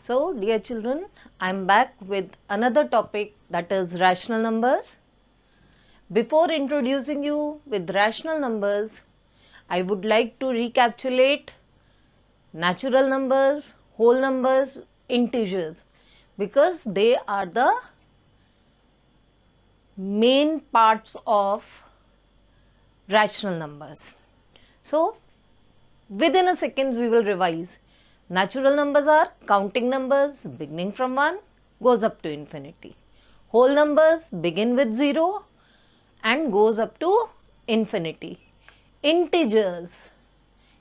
So, dear children, I am back with another topic, that is rational numbers. Before introducing you with rational numbers, I would like to recapitulate natural numbers, whole numbers, integers, because they are the main parts of rational numbers. So, within a second we will revise. Natural numbers are counting numbers beginning from 1 goes up to infinity. Whole numbers begin with 0 and goes up to infinity. Integers.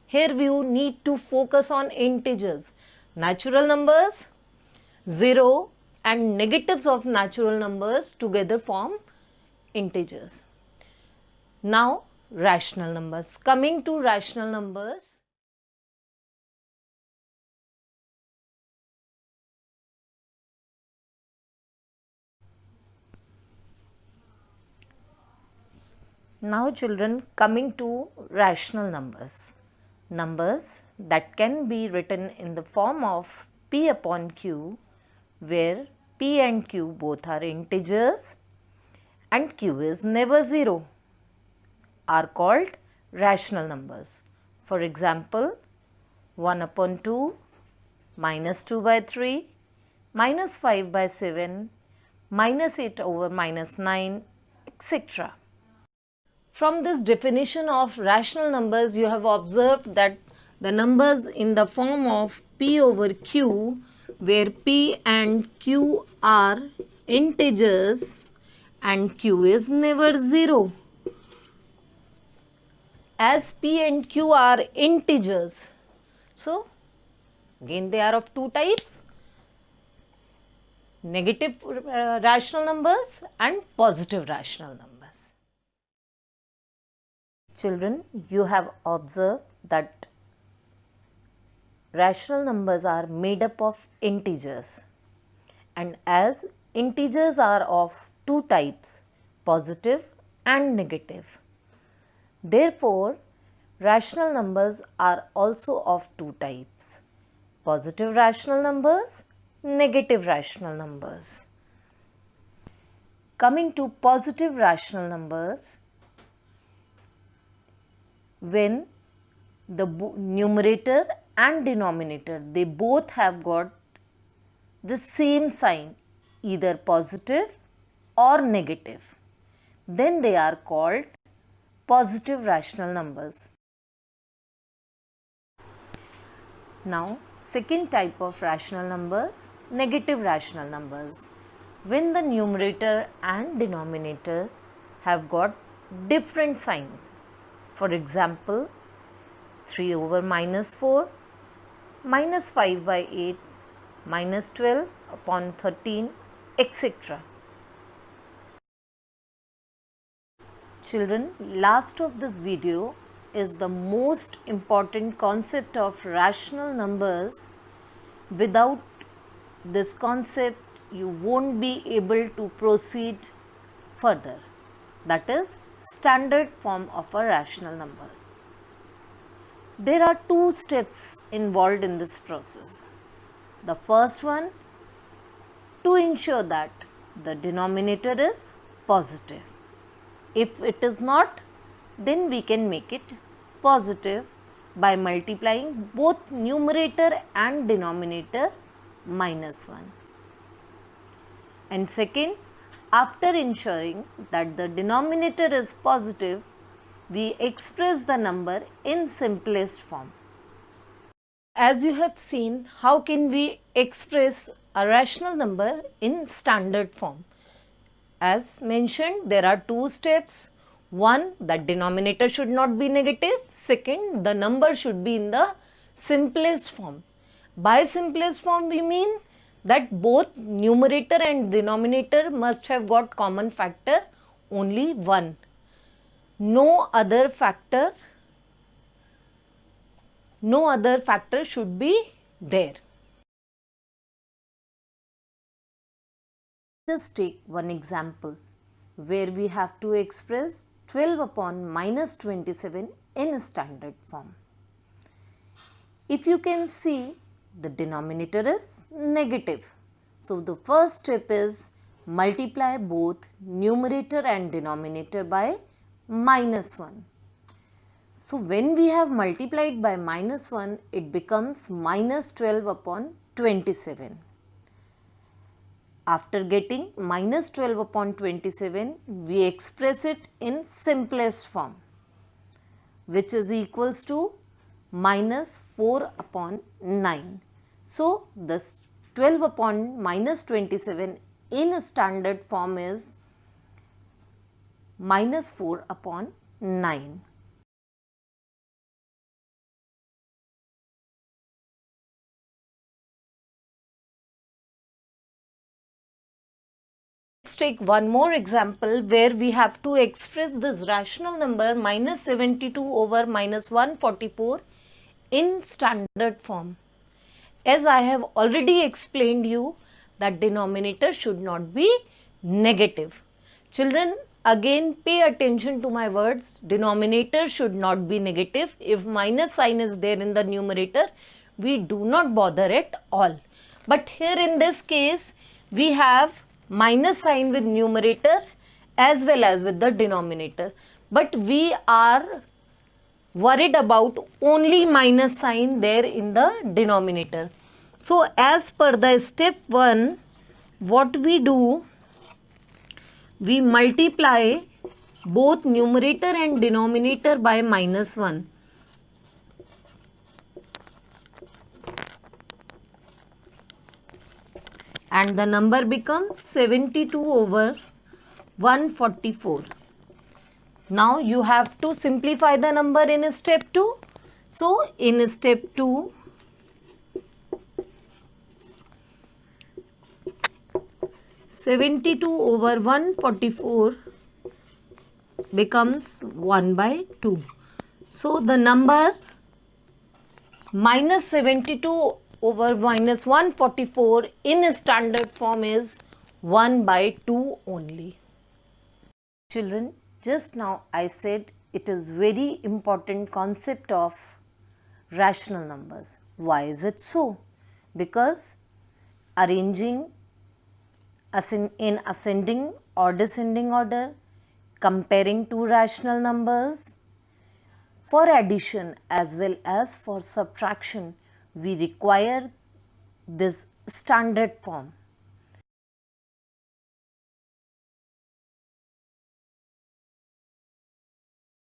Here we need to focus on integers. Natural numbers, 0 and negatives of natural numbers together form integers. Now rational numbers. Coming to rational numbers. Now children, coming to rational numbers. Numbers that can be written in the form of P upon Q, where P and Q both are integers and Q is never 0, are called rational numbers. For example, 1 upon 2, minus 2 by 3, minus 5 by 7, minus 8 over minus 9, etc. From this definition of rational numbers, you have observed that the numbers in the form of P over Q, where P and Q are integers and Q is never 0. As P and Q are integers, so again they are of two types, negative rational numbers and positive rational numbers. Children, you have observed that rational numbers are made up of integers, and as integers are of two types, positive and negative, therefore rational numbers are also of two types, positive rational numbers, negative rational numbers. Coming to positive rational numbers, when the numerator and denominator, they both have got the same sign, either positive or negative, then they are called positive rational numbers. Now, second type of rational numbers, negative rational numbers, when the numerator and denominator have got different signs. For example, 3 over minus 4, minus 5 by 8, minus 12 upon 13, etc. Children, last of this video is the most important concept of rational numbers. Without this concept, you won't be able to proceed further. That is standard form of a rational number. There are two steps involved in this process. The first one, to ensure that the denominator is positive. If it is not, then we can make it positive by multiplying both numerator and denominator minus 1. And second, after ensuring that the denominator is positive, we express the number in simplest form. As you have seen, how can we express a rational number in standard form? As mentioned, there are two steps. One, that denominator should not be negative. Second, the number should be in the simplest form. By simplest form, we mean that both numerator and denominator must have got common factor only 1. No other factor should be there. Just take one example where we have to express 12 upon minus 27 in standard form. If you can see, the denominator is negative. So, the first step is multiply both numerator and denominator by -1. So, when we have multiplied by -1, it becomes -12 upon 27. After getting -12 upon 27, we express it in simplest form, which is equals to -4 upon 9. So, this 12 upon -27 in standard form is -4 upon 9. Let's take one more example where we have to express this rational number -72 over -144 in standard form. As I have already explained you that denominator should not be negative. Children, again pay attention to my words. Denominator should not be negative. If minus sign is there in the numerator, we do not bother at all. But here in this case, we have minus sign with numerator as well as with the denominator. But we are worried about only minus sign there in the denominator. So, as per the step 1, what we do, we multiply both numerator and denominator by -1. And the number becomes 72 over 144. Now you have to simplify the number in step 2. So in step 2, (72 over 144) becomes 1 by 2. So the number -72 over -144 in standard form is 1 by 2 only. Children, just now I said it is very important concept of rational numbers. Why is it so? Because arranging in ascending or descending order, comparing two rational numbers, for addition as well as for subtraction, we require this standard form.